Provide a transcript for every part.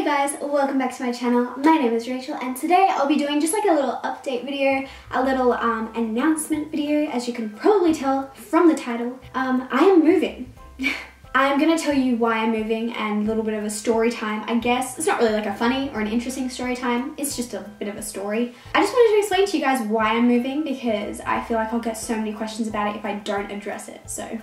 Hey guys, welcome back to my channel. My name is Rachel and today I'll be doing just like a little update video, a little announcement video, as you can probably tell from the title. I am moving. I'm gonna tell you why I'm moving and a little bit of a story time, I guess. It's not really like a funny or an interesting story time, it's just a bit of a story. I just wanted to explain to you guys why I'm moving because I feel like I'll get so many questions about it if I don't address it, so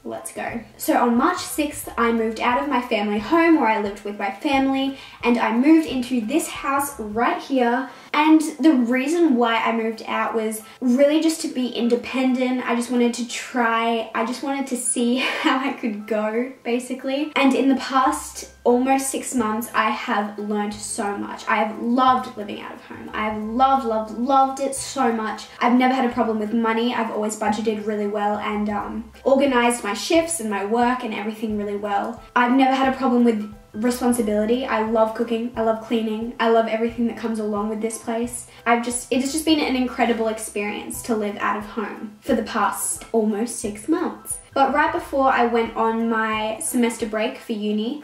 let's go. So on March 6th, I moved out of my family home where I lived with my family and I moved into this house right here. And the reason why I moved out was really just to be independent. I just wanted to see how I could go, basically. And in the past almost 6 months, I have learned so much. I have loved living out of home. I have loved it so much. I've never had a problem with money. I've always budgeted really well and organized my shifts and my work and everything really well. I've never had a problem with responsibility. I love cooking, I love cleaning, I love everything that comes along with this place. It has just been an incredible experience to live out of home for the past almost 6 months. But right before I went on my semester break for uni,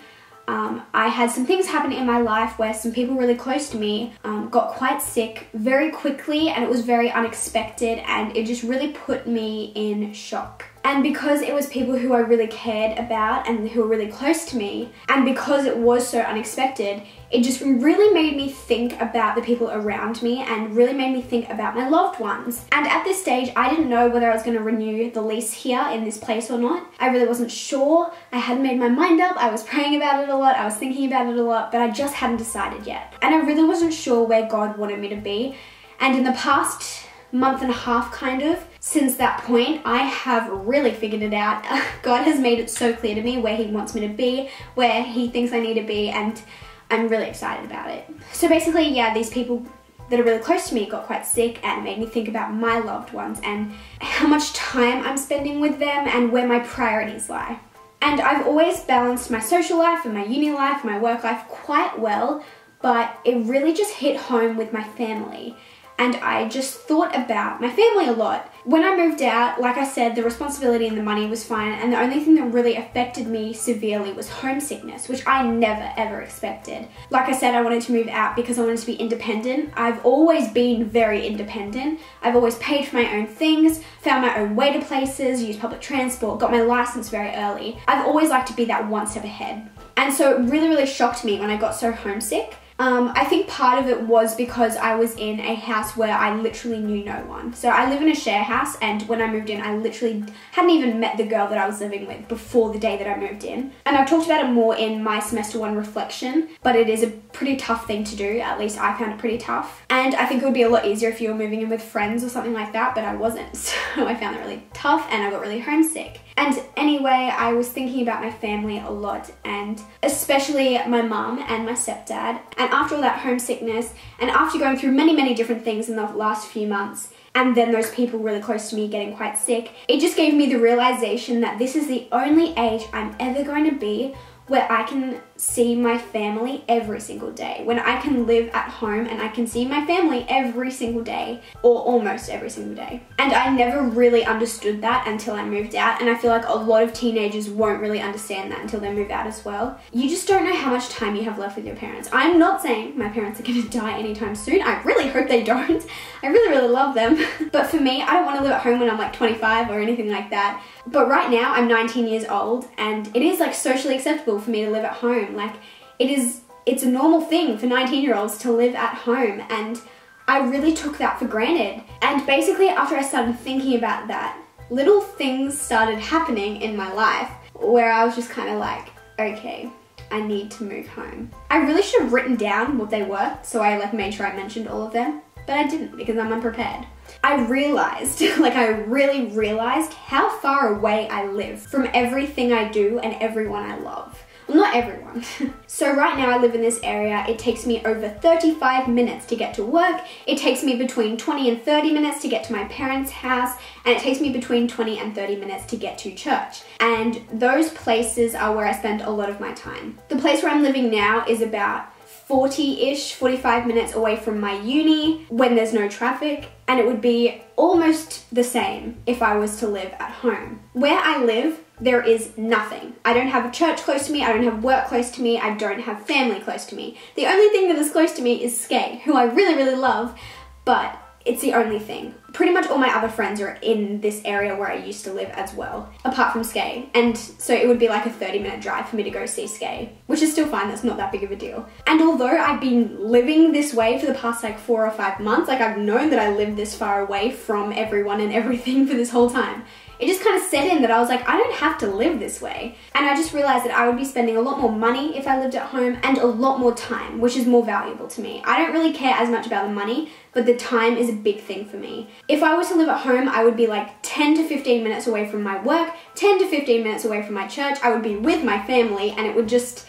I had some things happen in my life where some people really close to me got quite sick very quickly, and it was very unexpected and it just really put me in shock. And because it was people who I really cared about and who were really close to me, and because it was so unexpected, it just really made me think about the people around me and really made me think about my loved ones. And at this stage, I didn't know whether I was going to renew the lease here in this place or not. I really wasn't sure. I hadn't made my mind up. I was praying about it a lot. I was thinking about it a lot, but I just hadn't decided yet. And I really wasn't sure where God wanted me to be. And in the past month and a half, kind of, since that point, I have really figured it out. God has made it so clear to me where He wants me to be, where He thinks I need to be, and I'm really excited about it. So basically, yeah, these people that are really close to me got quite sick and made me think about my loved ones and how much time I'm spending with them and where my priorities lie. And I've always balanced my social life and my uni life and my work life quite well, but it really just hit home with my family. And I just thought about my family a lot. When I moved out, like I said, the responsibility and the money was fine, and the only thing that really affected me severely was homesickness, which I never ever expected. Like I said, I wanted to move out because I wanted to be independent. I've always been very independent. I've always paid for my own things, found my own way to places, used public transport, got my license very early. I've always liked to be that one step ahead. And so it really shocked me when I got so homesick. I think part of it was because I was in a house where I literally knew no one. So I live in a share house, and when I moved in, I literally hadn't even met the girl that I was living with before the day that I moved in. And I've talked about it more in my semester 1 reflection, but it is a pretty tough thing to do. At least I found it pretty tough. And I think it would be a lot easier if you were moving in with friends or something like that, but I wasn't. So I found it really tough and I got really homesick. And anyway, I was thinking about my family a lot, and especially my mum and my stepdad. And after all that homesickness, and after going through many different things in the last few months, and then those people really close to me getting quite sick, it just gave me the realization that this is the only age I'm ever going to be where I can see my family every single day. When I can live at home and I can see my family every single day, or almost every single day. And I never really understood that until I moved out, and I feel like a lot of teenagers won't really understand that until they move out as well. You just don't know how much time you have left with your parents. I'm not saying my parents are gonna die anytime soon. I really hope they don't. I really love them. But for me, I don't wanna live at home when I'm like 25 or anything like that. But right now, I'm 19 years old, and it is like socially acceptable for me to live at home. Like, it's a normal thing for 19-year-olds to live at home, and I really took that for granted. And basically, after I started thinking about that, little things started happening in my life where I was just kind of like, okay, I need to move home. I really should have written down what they were, so I made sure I mentioned all of them, but I didn't because I'm unprepared. I realized, I really realized how far away I live from everything I do and everyone I love. Well, not everyone. So right now I live in this area. It takes me over 35 minutes to get to work. It takes me between 20 and 30 minutes to get to my parents' house, and it takes me between 20 and 30 minutes to get to church. And those places are where I spend a lot of my time. The place where I'm living now is about 40-ish, 45 minutes away from my uni when there's no traffic, and it would be almost the same if I was to live at home. Where I live, there is nothing. I don't have a church close to me, I don't have work close to me, I don't have family close to me. The only thing that is close to me is Skye, who I really, really love, but it's the only thing. Pretty much all my other friends are in this area where I used to live as well, apart from Skye. And so it would be like a 30-minute drive for me to go see Skye, which is still fine, that's not that big of a deal. And although I've been living this way for the past like 4 or 5 months, like I've known that I live this far away from everyone and everything for this whole time, it just kind of set in that I was like, I don't have to live this way. And I just realized that I would be spending a lot more money if I lived at home and a lot more time, which is more valuable to me. I don't really care as much about the money, but the time is a big thing for me. If I were to live at home, I would be like 10 to 15 minutes away from my work, 10 to 15 minutes away from my church. I would be with my family, and it just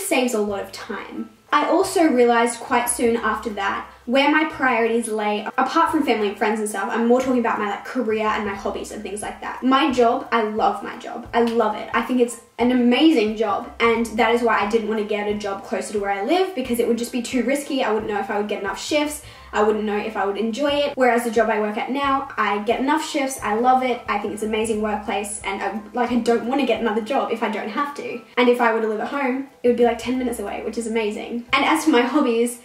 saves a lot of time. I also realized quite soon after that where my priorities lay, apart from family and friends and stuff. I'm more talking about my like career and my hobbies and things like that. My job, I love my job. I love it. I think it's an amazing job, and that is why I didn't want to get a job closer to where I live, because it would just be too risky. I wouldn't know if I would get enough shifts. I wouldn't know if I would enjoy it. Whereas the job I work at now, I get enough shifts, I love it, I think it's an amazing workplace, and I don't want to get another job if I don't have to. And if I were to live at home, it would be like 10 minutes away, which is amazing. And as for my hobbies,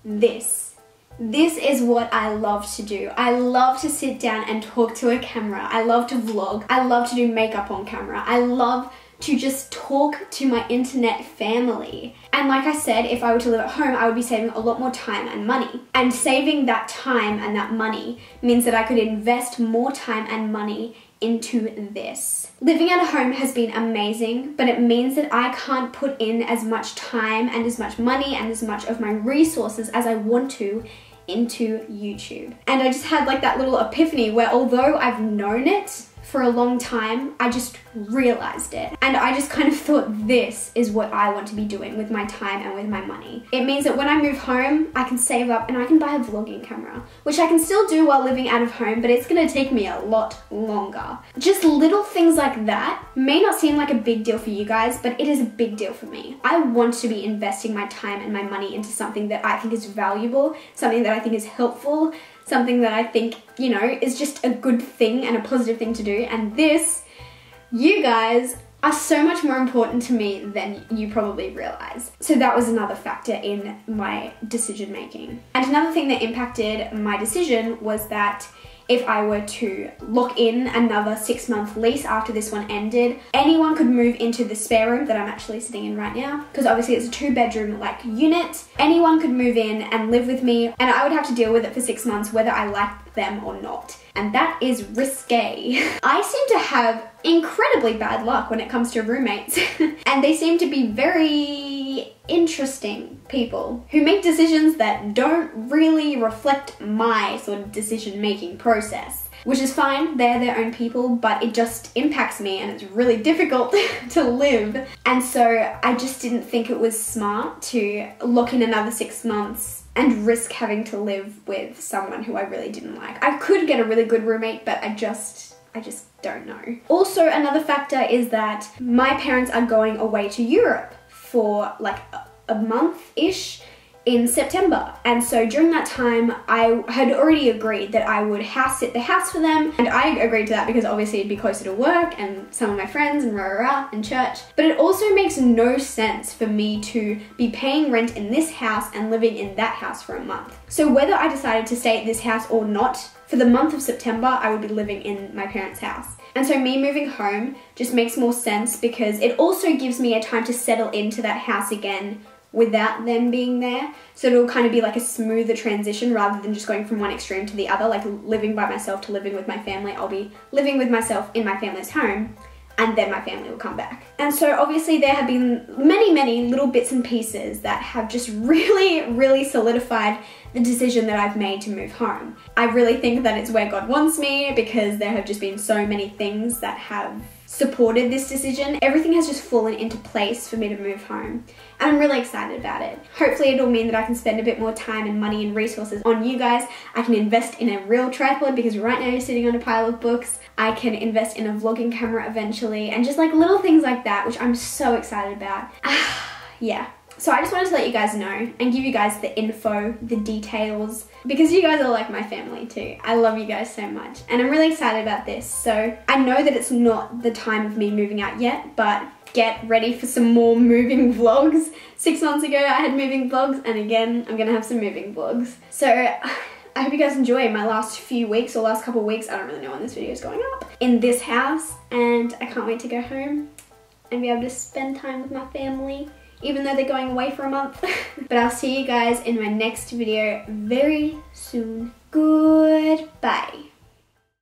this is what I love to do. I love to sit down and talk to a camera. I love to vlog. I love to do makeup on camera. I love to just talk to my internet family. And like I said, if I were to live at home, I would be saving a lot more time and money. And saving that time and that money means that I could invest more time and money into this. Living at home has been amazing, but it means that I can't put in as much time and as much money and as much of my resources as I want to into YouTube. And I just had like that little epiphany where, although I've known it for a long time, I just realized it. And I just kind of thought, this is what I want to be doing with my time and with my money. It means that when I move home, I can save up and I can buy a vlogging camera, which I can still do while living out of home, but it's gonna take me a lot longer. Just little things like that may not seem like a big deal for you guys, but it is a big deal for me. I want to be investing my time and my money into something that I think is valuable, something that I think is helpful, something that I think, you know, is just a good thing and a positive thing to do. And this, you guys, are so much more important to me than you probably realize. So that was another factor in my decision making. And another thing that impacted my decision was that if I were to lock in another 6-month lease after this one ended, anyone could move into the spare room that I'm actually sitting in right now, because obviously it's a 2-bedroom like unit. Anyone could move in and live with me, and I would have to deal with it for 6 months whether I liked them or not. And that is risque. I seem to have incredibly bad luck when it comes to roommates, and they seem to be very interesting people who make decisions that don't really reflect my sort of decision-making process. Which is fine, they're their own people, but it just impacts me and it's really difficult to live. And so I just didn't think it was smart to lock in another 6 months and risk having to live with someone who I really didn't like. I could get a really good roommate, but I just don't know. Also, another factor is that my parents are going away to Europe for like a month-ish in September. And so during that time, I had already agreed that I would house sit the house for them. And I agreed to that because obviously it'd be closer to work and some of my friends and and church. But it also makes no sense for me to be paying rent in this house and living in that house for a month. So whether I decided to stay at this house or not, for the month of September, I would be living in my parents' house. And so me moving home just makes more sense because it also gives me a time to settle into that house again without them being there. So it'll kind of be like a smoother transition rather than just going from one extreme to the other, like living by myself to living with my family. I'll be living with myself in my family's home, and then my family will come back. And so obviously there have been many little bits and pieces that have just really solidified the decision that I've made to move home. I really think that it's where God wants me because there have just been so many things that have supported this decision. Everything has just fallen into place for me to move home, and I'm really excited about it. Hopefully it'll mean that I can spend a bit more time and money and resources on you guys. I can invest in a real tripod because right now you're sitting on a pile of books. I can invest in a vlogging camera eventually, and just like little things like that, which I'm so excited about. Yeah. So I just wanted to let you guys know and give you guys the info, the details, because you guys are like my family too. I love you guys so much and I'm really excited about this. So I know that it's not the time of me moving out yet, but get ready for some more moving vlogs. 6 months ago I had moving vlogs, and again I'm gonna have some moving vlogs. So I hope you guys enjoy my last few weeks or last couple of weeks, I don't really know when this video is going up, in this house, and I can't wait to go home and be able to spend time with my family, even though they're going away for a month. But I'll see you guys in my next video very soon. Goodbye.